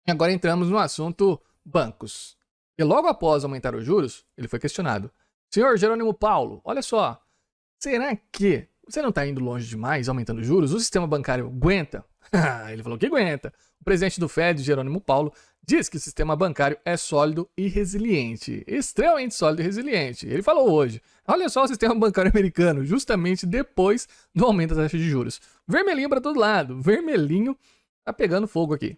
E agora entramos no assunto bancos. E logo após aumentar os juros, ele foi questionado. Senhor Jerônimo Paulo, olha só, será que você não está indo longe demais aumentando os juros? O sistema bancário aguenta? Ele falou que aguenta. O presidente do Fed, Jerônimo Paulo, diz que o sistema bancário é sólido e resiliente. Extremamente sólido e resiliente. Ele falou hoje. Olha só o sistema bancário americano, justamente depois do aumento da taxa de juros. Vermelhinho para todo lado. Vermelhinho tá pegando fogo aqui.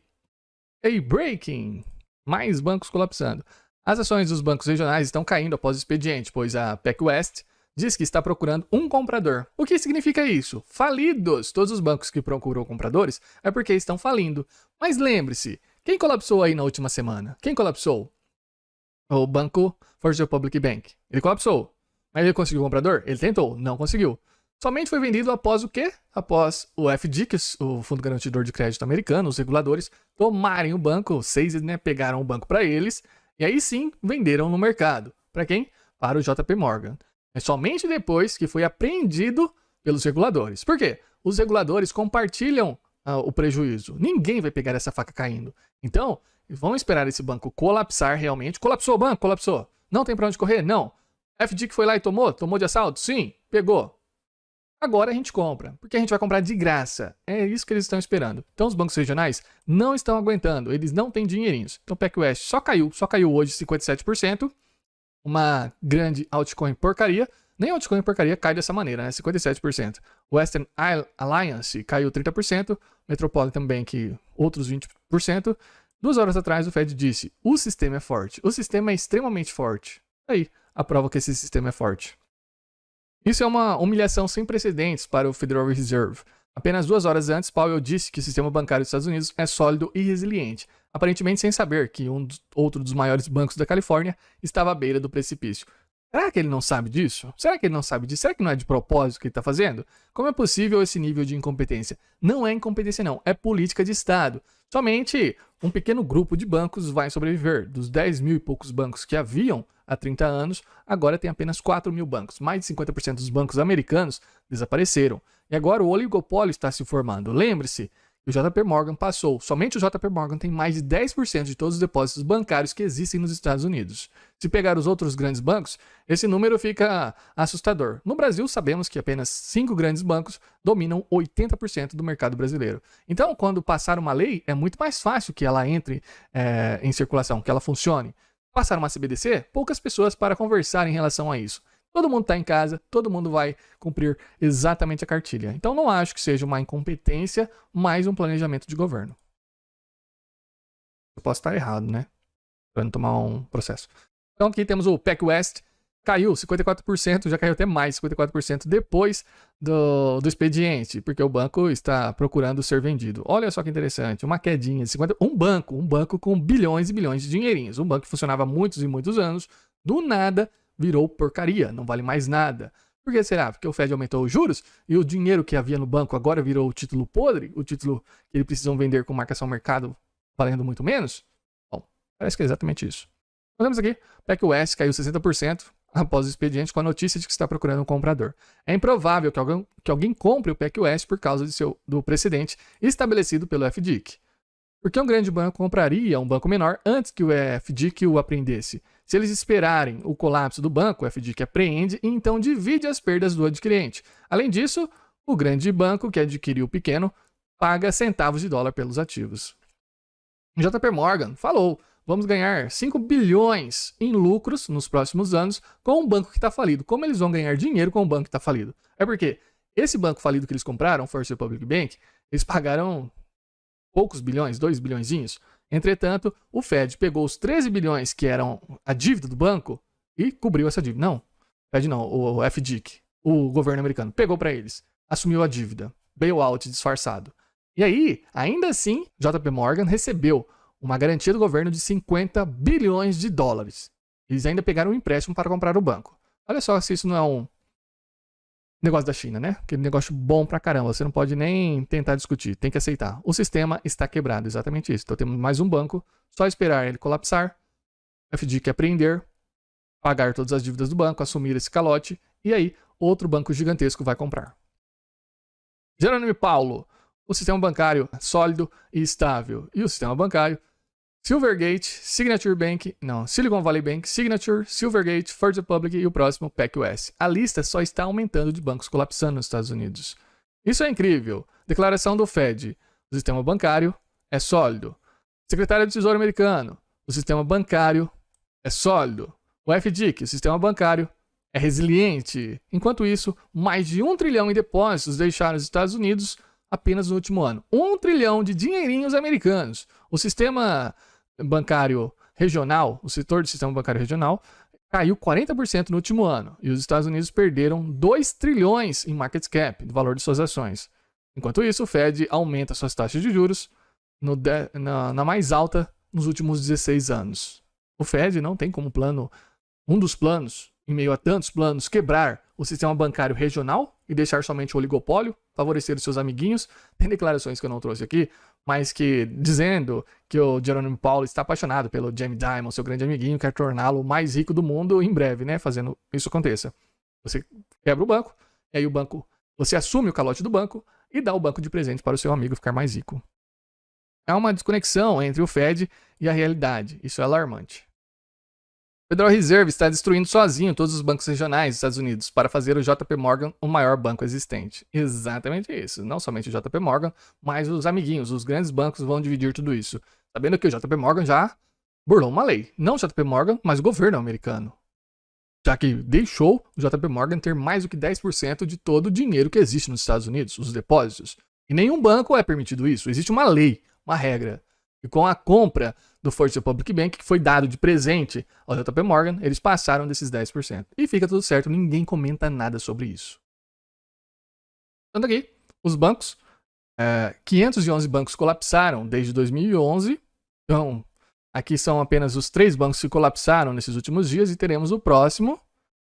Hey, breaking! Mais bancos colapsando. As ações dos bancos regionais estão caindo após o expediente, pois a PacWest diz que está procurando um comprador. O que significa isso? Falidos! Todos os bancos que procuram compradores é porque estão falindo. Mas lembre-se, quem colapsou aí na última semana? Quem colapsou? O banco First Republic Bank. Ele colapsou. Mas ele conseguiu comprador? Ele tentou, não conseguiu. Somente foi vendido após o quê? Após o FDIC, o Fundo Garantidor de Crédito americano, os reguladores, tomarem o banco, pegaram o banco para eles, e aí sim venderam no mercado. Para quem? Para o JP Morgan. É somente depois que foi apreendido pelos reguladores. Por quê? Os reguladores compartilham o prejuízo. Ninguém vai pegar essa faca caindo. Então, vamos esperar esse banco colapsar realmente. Colapsou o banco? Colapsou. Não tem para onde correr? Não. FDIC foi lá e tomou? Tomou de assalto? Sim, pegou. Agora a gente compra, porque a gente vai comprar de graça. É isso que eles estão esperando. Então os bancos regionais não estão aguentando, eles não têm dinheirinhos. Então o PacWest só caiu hoje 57%. Uma grande altcoin porcaria. Nem altcoin porcaria cai dessa maneira, né? 57%. Western Alliance caiu 30%. Metropolitan Bank, outros 20%. 2 horas atrás o Fed disse, o sistema é forte. O sistema é extremamente forte. Aí, a prova que esse sistema é forte. Isso é uma humilhação sem precedentes para o Federal Reserve. Apenas 2 horas antes, Powell disse que o sistema bancário dos Estados Unidos é sólido e resiliente, aparentemente sem saber que outro dos maiores bancos da Califórnia estava à beira do precipício. Será que ele não sabe disso? Será que ele não sabe disso? Será que não é de propósito que ele está fazendo? Como é possível esse nível de incompetência? Não é incompetência não, é política de Estado. Somente um pequeno grupo de bancos vai sobreviver. Dos 10 mil e poucos bancos que haviam há 30 anos, agora tem apenas 4 mil bancos. Mais de 50% dos bancos americanos desapareceram. E agora o oligopólio está se formando. Lembre-se, o JP Morgan passou. Somente o JP Morgan tem mais de 10% de todos os depósitos bancários que existem nos Estados Unidos. Se pegar os outros grandes bancos, esse número fica assustador. No Brasil, sabemos que apenas 5 grandes bancos dominam 80% do mercado brasileiro. Então, quando passar uma lei, é muito mais fácil que ela entre em circulação, que ela funcione. Passar uma CBDC, poucas pessoas para conversar em relação a isso. Todo mundo está em casa, todo mundo vai cumprir exatamente a cartilha. Então não acho que seja uma incompetência, mas um planejamento de governo. Eu posso estar errado, né? Para não tomar um processo. Então aqui temos o PacWest, caiu 54%, já caiu até mais, 54% depois do expediente, porque o banco está procurando ser vendido. Olha só que interessante, uma quedinha de 50%. Um banco com bilhões e bilhões de dinheirinhos. Um banco que funcionava há muitos e muitos anos, do nada virou porcaria, não vale mais nada. Por que será? Porque o Fed aumentou os juros e o dinheiro que havia no banco agora virou o título podre, o título que eles precisam vender com marcação mercado valendo muito menos? Bom, parece que é exatamente isso. Nós temos aqui, PacWest caiu 60% após o expediente com a notícia de que está procurando um comprador. É improvável que alguém compre o PacWest por causa do precedente estabelecido pelo FDIC. Porque um grande banco compraria um banco menor antes que o FDIC o apreendesse? Se eles esperarem o colapso do banco, o FDIC apreende e então divide as perdas do adquirente. Além disso, o grande banco que adquiriu o pequeno paga centavos de dólar pelos ativos. O JP Morgan falou, vamos ganhar 5 bilhões em lucros nos próximos anos com um banco que está falido. Como eles vão ganhar dinheiro com um banco que está falido? É porque esse banco falido que eles compraram, First Republic Bank, eles pagaram poucos bilhões, 2 bilhõezinhos. Entretanto, o Fed pegou os 13 bilhões que eram a dívida do banco e cobriu essa dívida. Não, Fed não, o FDIC, o governo americano, pegou para eles, assumiu a dívida, bailout disfarçado. E aí, ainda assim, JP Morgan recebeu uma garantia do governo de 50 bilhões de dólares. Eles ainda pegaram um empréstimo para comprar o banco. Olha só se isso não é um negócio da China, né? Aquele negócio bom pra caramba. Você não pode nem tentar discutir. Tem que aceitar. O sistema está quebrado. Exatamente isso. Então temos mais um banco. Só esperar ele colapsar. O FDIC apreender. Pagar todas as dívidas do banco. Assumir esse calote. E aí, outro banco gigantesco vai comprar. Jerônimo Paulo. O sistema bancário é sólido e estável. E o sistema bancário Silvergate, Signature Bank, não, Silicon Valley Bank, Signature, Silvergate, First Republic e o próximo PacWest. A lista só está aumentando de bancos colapsando nos Estados Unidos. Isso é incrível. Declaração do Fed. O sistema bancário é sólido. Secretário do Tesouro americano. O sistema bancário é sólido. O FDIC, o sistema bancário, é resiliente. Enquanto isso, mais de 1 trilhão em depósitos deixaram os Estados Unidos apenas no último ano. 1 trilhão de dinheirinhos americanos. O sistema bancário regional, o setor do sistema bancário regional, caiu 40% no último ano. E os Estados Unidos perderam 2 trilhões em market cap, do valor de suas ações. Enquanto isso, o Fed aumenta suas taxas de juros na mais alta nos últimos 16 anos. O Fed não tem como plano, um dos planos, em meio a tantos planos, quebrar o sistema bancário regional e deixar somente o oligopólio, favorecer os seus amiguinhos. Tem declarações que eu não trouxe aqui, mas que dizendo que o Jerome Powell está apaixonado pelo Jamie Dimon, seu grande amiguinho, quer torná-lo o mais rico do mundo em breve, né? Fazendo isso aconteça. Você quebra o banco, e aí o banco, você assume o calote do banco e dá o banco de presente para o seu amigo ficar mais rico. Há uma desconexão entre o Fed e a realidade. Isso é alarmante. O Federal Reserve está destruindo sozinho todos os bancos regionais dos Estados Unidos para fazer o JP Morgan o maior banco existente. Exatamente isso. Não somente o JP Morgan, mas os amiguinhos, os grandes bancos vão dividir tudo isso. Sabendo que o JP Morgan já burlou uma lei. Não o JP Morgan, mas o governo americano. Já que deixou o JP Morgan ter mais do que 10% de todo o dinheiro que existe nos Estados Unidos, os depósitos. E nenhum banco é permitido isso. Existe uma lei, uma regra. E com a compra do First Republic Bank, que foi dado de presente ao JP Morgan, eles passaram desses 10%. E fica tudo certo, ninguém comenta nada sobre isso. Tanto aqui, os bancos, 511 bancos colapsaram desde 2011. Então, aqui são apenas os 3 bancos que colapsaram nesses últimos dias e teremos o próximo,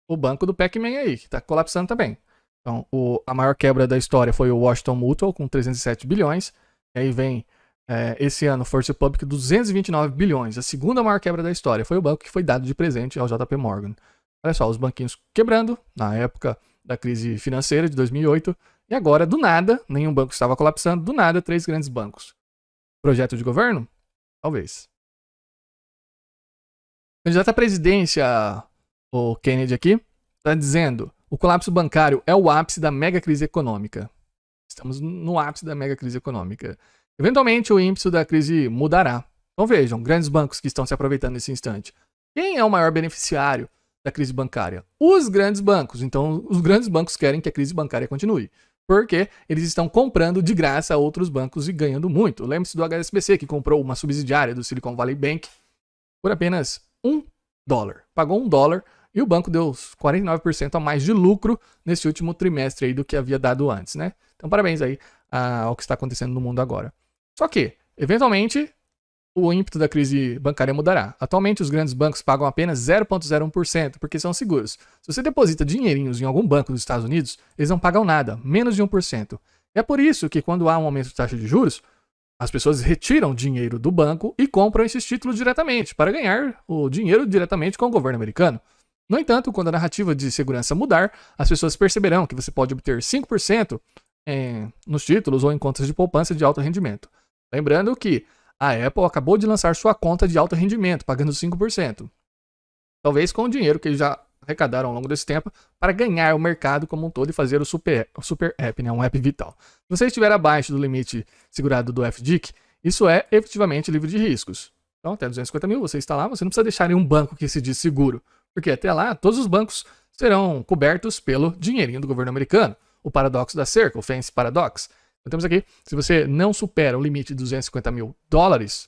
o banco do Pac-Man aí, que está colapsando também. Então, a maior quebra da história foi o Washington Mutual, com 307 bilhões. E aí vem esse ano, First Republic, 229 bilhões. A segunda maior quebra da história foi o banco que foi dado de presente ao JP Morgan. Olha só, os banquinhos quebrando na época da crise financeira de 2008. E agora, do nada, nenhum banco estava colapsando. Do nada, 3 grandes bancos. Projeto de governo? Talvez. Candidato à presidência, o Kennedy aqui, está dizendo: o colapso bancário é o ápice da mega crise econômica. Estamos no ápice da mega crise econômica. Eventualmente, o ímpeto da crise mudará. Então vejam, grandes bancos que estão se aproveitando nesse instante. Quem é o maior beneficiário da crise bancária? Os grandes bancos. Então, os grandes bancos querem que a crise bancária continue. Porque eles estão comprando de graça a outros bancos e ganhando muito. Lembre-se do HSBC, que comprou uma subsidiária do Silicon Valley Bank por apenas $1. Pagou $1 e o banco deu 49% a mais de lucro nesse último trimestre aí do que havia dado antes, né? Então, parabéns aí ao que está acontecendo no mundo agora. Só que, eventualmente, o ímpeto da crise bancária mudará. Atualmente, os grandes bancos pagam apenas 0,01% porque são seguros. Se você deposita dinheirinhos em algum banco dos Estados Unidos, eles não pagam nada, menos de 1%. E é por isso que, quando há um aumento de taxa de juros, as pessoas retiram dinheiro do banco e compram esses títulos diretamente, para ganhar o dinheiro diretamente com o governo americano. No entanto, quando a narrativa de segurança mudar, as pessoas perceberão que você pode obter 5% nos títulos ou em contas de poupança de alto rendimento. Lembrando que a Apple acabou de lançar sua conta de alto rendimento, pagando 5%. Talvez com o dinheiro que eles já arrecadaram ao longo desse tempo para ganhar o mercado como um todo e fazer o super app, né? Um app vital. Se você estiver abaixo do limite segurado do FDIC, isso é efetivamente livre de riscos. Então, até 250 mil, você está lá, você não precisa deixar nenhum banco que se diz seguro, porque até lá todos os bancos serão cobertos pelo dinheirinho do governo americano. O paradoxo da cerca, o Fancy Paradox. Então temos aqui, se você não supera o limite de $250 mil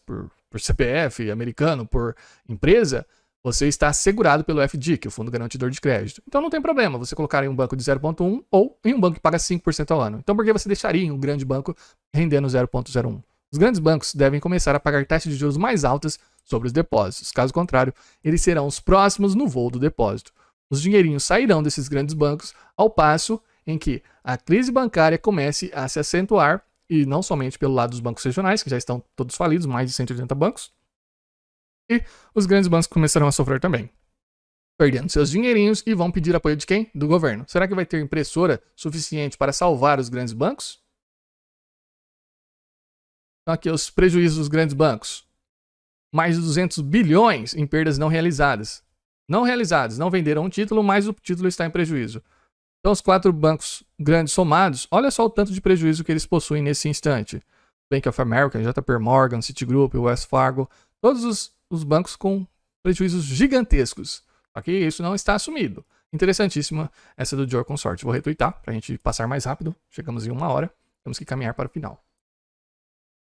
por CPF americano, por empresa, você está assegurado pelo FDIC, o Fundo Garantidor de Crédito. Então não tem problema você colocar em um banco de 0,1 ou em um banco que paga 5% ao ano. Então por que você deixaria em um grande banco rendendo 0,01? Os grandes bancos devem começar a pagar taxas de juros mais altas sobre os depósitos. Caso contrário, eles serão os próximos no voo do depósito. Os dinheirinhos sairão desses grandes bancos ao passo em que a crise bancária comece a se acentuar, e não somente pelo lado dos bancos regionais, que já estão todos falidos, mais de 180 bancos, e os grandes bancos começarão a sofrer também, perdendo seus dinheirinhos e vão pedir apoio de quem? Do governo. Será que vai ter impressora suficiente para salvar os grandes bancos? Então aqui os prejuízos dos grandes bancos. mais de 200 bilhões em perdas não realizadas. Não realizadas, não venderam um título, mas o título está em prejuízo. Então, os 4 bancos grandes somados, olha só o tanto de prejuízo que eles possuem nesse instante. Bank of America, JP Morgan, Citigroup, Wells Fargo, todos os bancos com prejuízos gigantescos. Aqui isso não está assumido. Interessantíssima essa do Dior Consort. Vou retweetar para a gente passar mais rápido. Chegamos em 1 hora. Temos que caminhar para o final.